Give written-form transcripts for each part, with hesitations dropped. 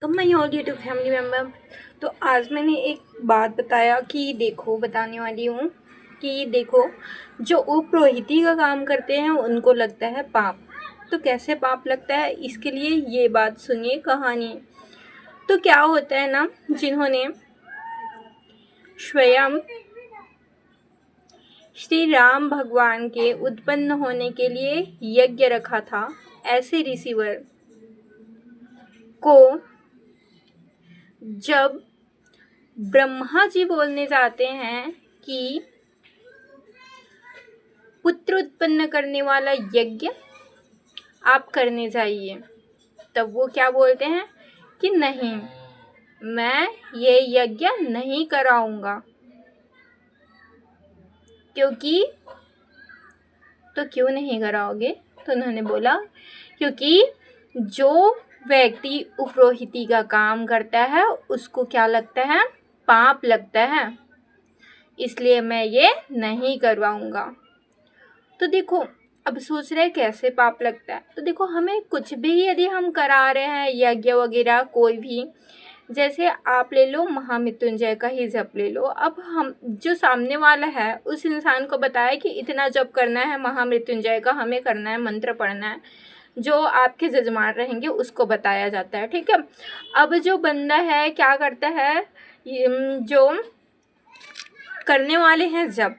तो मैं all YouTube family member. तो आज मैंने एक बात बताया कि देखो बताने वाली हूँ कि देखो, जो उपरोहिती का काम करते हैं उनको लगता है पाप। तो कैसे पाप लगता है, इसके लिए ये बात सुनिए कहानी। तो क्या होता है ना, जिन्होंने स्वयं श्री राम भगवान के उत्पन्न होने के लिए यज्ञ रखा था, ऐसे रिसीवर को जब ब्रह्मा जी बोलने जाते हैं कि पुत्र उत्पन्न करने वाला यज्ञ आप करने जाइए, तब वो क्या बोलते हैं कि नहीं, मैं ये यज्ञ नहीं कराऊंगा। क्योंकि तो क्यों नहीं कराओगे? तो उन्होंने बोला क्योंकि जो व्यक्ति उपरोहिती का काम करता है उसको क्या लगता है, पाप लगता है, इसलिए मैं ये नहीं करवाऊंगा। तो देखो, अब सोच रहे कैसे पाप लगता है। तो देखो, हमें कुछ भी यदि हम करा रहे हैं यज्ञ वगैरह कोई भी, जैसे आप ले लो महामृत्युंजय का ही जप ले लो। अब हम जो सामने वाला है उस इंसान को बताया कि इतना जप करना है महामृत्युंजय का, हमें करना है, मंत्र पढ़ना है, जो आपके जजमान रहेंगे उसको बताया जाता है, ठीक है। अब जो बंदा है क्या करता है, जो करने वाले हैं जप,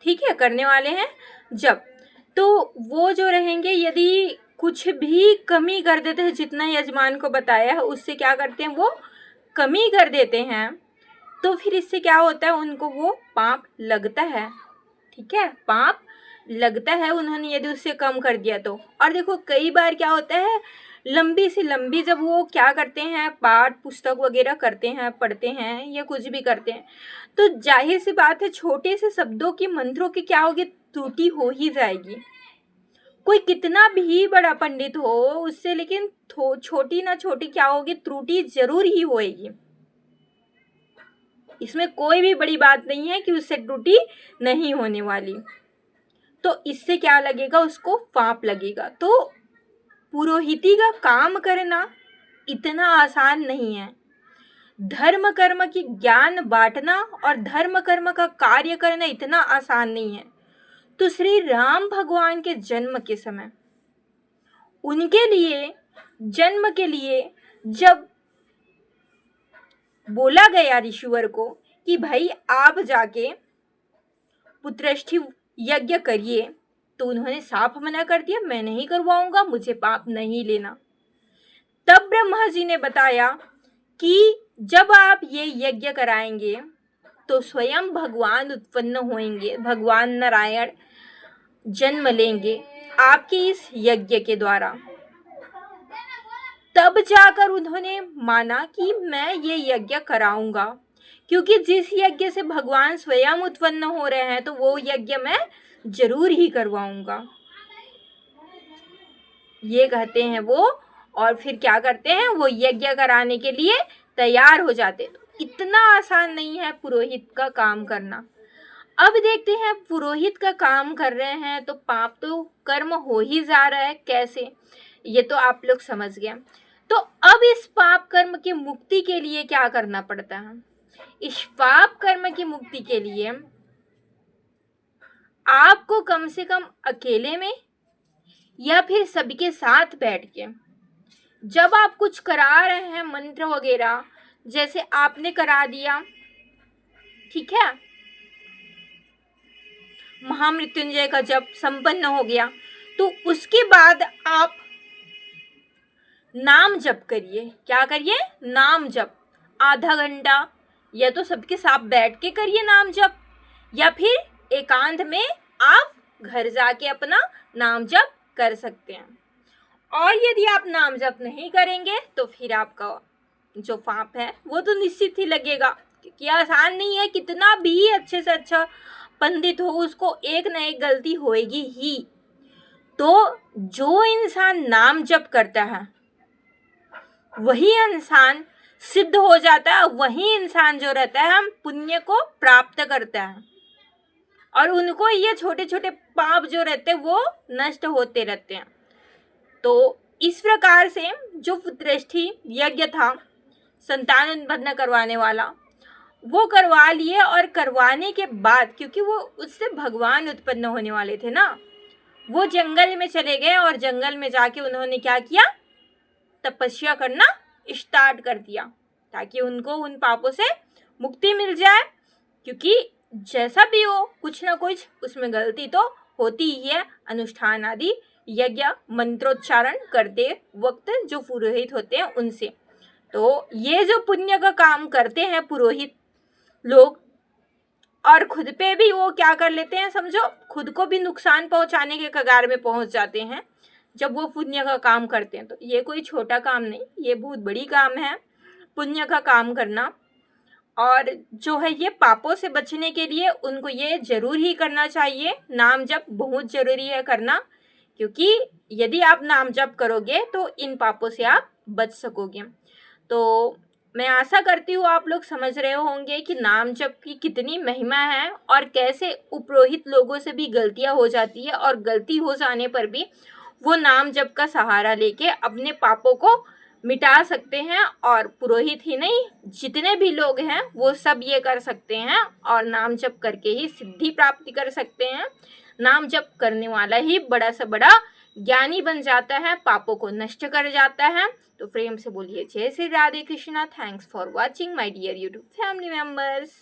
ठीक है, करने वाले हैं जब, तो वो जो रहेंगे यदि कुछ भी कमी कर देते हैं, जितना यजमान को बताया है उससे क्या करते हैं, वो कमी कर देते हैं, तो फिर इससे क्या होता है, उनको वो पाप लगता है, ठीक है, पाप लगता है उन्होंने यदि उससे कम कर दिया तो। और देखो कई बार क्या होता है, लंबी से लंबी जब वो क्या करते हैं, पाठ पुस्तक वगैरह करते हैं, पढ़ते हैं या कुछ भी करते हैं, तो जाहिर सी बात है छोटे से शब्दों की, मंत्रों की क्या होगी, त्रुटि हो ही जाएगी। कोई कितना भी बड़ा पंडित हो उससे, लेकिन छोटी ना छोटी क्या होगी, त्रुटि जरूर ही होएगी। इसमें कोई भी बड़ी बात नहीं है कि उससे त्रुटि नहीं होने वाली। तो इससे क्या लगेगा, उसको पाप लगेगा। तो पुरोहिती का काम करना इतना आसान नहीं है। धर्म कर्म की ज्ञान बांटना और धर्म कर्म का कार्य करना इतना आसान नहीं है। तो श्री राम भगवान के जन्म के समय उनके लिए, जन्म के लिए जब बोला गया ऋषिवर को कि भाई आप जाके पुत्रष्टि यज्ञ करिए, तो उन्होंने साफ मना कर दिया, मैं नहीं करवाऊंगा, मुझे पाप नहीं लेना। तब ब्रह्मा जी ने बताया कि जब आप ये यज्ञ कराएंगे तो स्वयं भगवान उत्पन्न होंगे, भगवान नारायण जन्म लेंगे आपके इस यज्ञ के द्वारा। तब जाकर उन्होंने माना कि मैं ये यज्ञ कराऊंगा, क्योंकि जिस यज्ञ से भगवान स्वयं उत्पन्न हो रहे हैं तो वो यज्ञ मैं जरूर ही करवाऊंगा, ये कहते हैं वो। और फिर क्या करते हैं, वो यज्ञ कराने के लिए तैयार हो जाते। तो इतना आसान नहीं है पुरोहित का काम करना। अब देखते हैं, पुरोहित का काम कर रहे हैं तो पाप तो कर्म हो ही जा रहा है, कैसे, ये तो आप लोग समझ गए। तो अब इस पाप कर्म की मुक्ति के लिए क्या करना पड़ता है, इस पाप कर्म की मुक्ति के लिए आपको कम से कम अकेले में या फिर सबके साथ बैठ के, जब आप कुछ करा रहे हैं मंत्र वगैरह, जैसे आपने करा दिया, ठीक है, महामृत्युंजय का जप संपन्न हो गया, तो उसके बाद आप नाम जप करिए। क्या करिए, नाम जप, आधा घंटा, या तो सबके साथ बैठ के करिए नाम जप, या फिर एकांत में आप घर जाके अपना नाम जप कर सकते हैं। और यदि आप नाम जप नहीं करेंगे तो फिर आपका जो पाप है वो तो निश्चित ही लगेगा, क्योंकि आसान नहीं है, कितना भी अच्छे से अच्छा पंडित हो उसको एक न एक गलती होएगी ही। तो जो इंसान नाम जप करता है वही इंसान सिद्ध हो जाता है, वही इंसान जो रहता है हम पुण्य को प्राप्त करता है, और उनको ये छोटे छोटे पाप जो रहते हैं वो नष्ट होते रहते हैं। तो इस प्रकार से जो पुत्रष्टि यज्ञ था संतान उत्पन्न करवाने वाला, वो करवा लिए, और करवाने के बाद क्योंकि वो उससे भगवान उत्पन्न होने वाले थे ना, वो जंगल में चले गए और जंगल में जाके उन्होंने क्या किया, तपस्या करना स्टार्ट कर दिया ताकि उनको उन पापों से मुक्ति मिल जाए। क्योंकि जैसा भी हो कुछ ना कुछ उसमें गलती तो होती ही है, अनुष्ठान आदि यज्ञ मंत्रोच्चारण करते वक्त जो पुरोहित होते हैं उनसे। तो ये जो पुण्य का काम करते हैं पुरोहित लोग, और खुद पे भी वो क्या कर लेते हैं, समझो खुद को भी नुकसान पहुंचाने के कगार में पहुंच जाते हैं जब वो पुण्य का काम करते हैं। तो ये कोई छोटा काम नहीं, ये बहुत बड़ी काम है पुण्य का काम करना। और जो है ये पापों से बचने के लिए उनको ये जरूर ही करना चाहिए, नाम जप बहुत जरूरी है करना, क्योंकि यदि आप नाम जप करोगे तो इन पापों से आप बच सकोगे। तो मैं आशा करती हूँ आप लोग समझ रहे होंगे कि नाम जप की कितनी महिमा है और कैसे उपरोहित लोगों से भी गलतियाँ हो जाती है, और गलती हो जाने पर भी वो नाम जप का सहारा लेके अपने पापों को मिटा सकते हैं। और पुरोहित ही नहीं, जितने भी लोग हैं वो सब ये कर सकते हैं और नाम जप करके ही सिद्धि प्राप्ति कर सकते हैं। नाम जप करने वाला ही बड़ा से बड़ा ज्ञानी बन जाता है, पापों को नष्ट कर जाता है। तो प्रेम से बोलिए जय Shri Radhe Krishna. Thanks for watching my dear YouTube family members.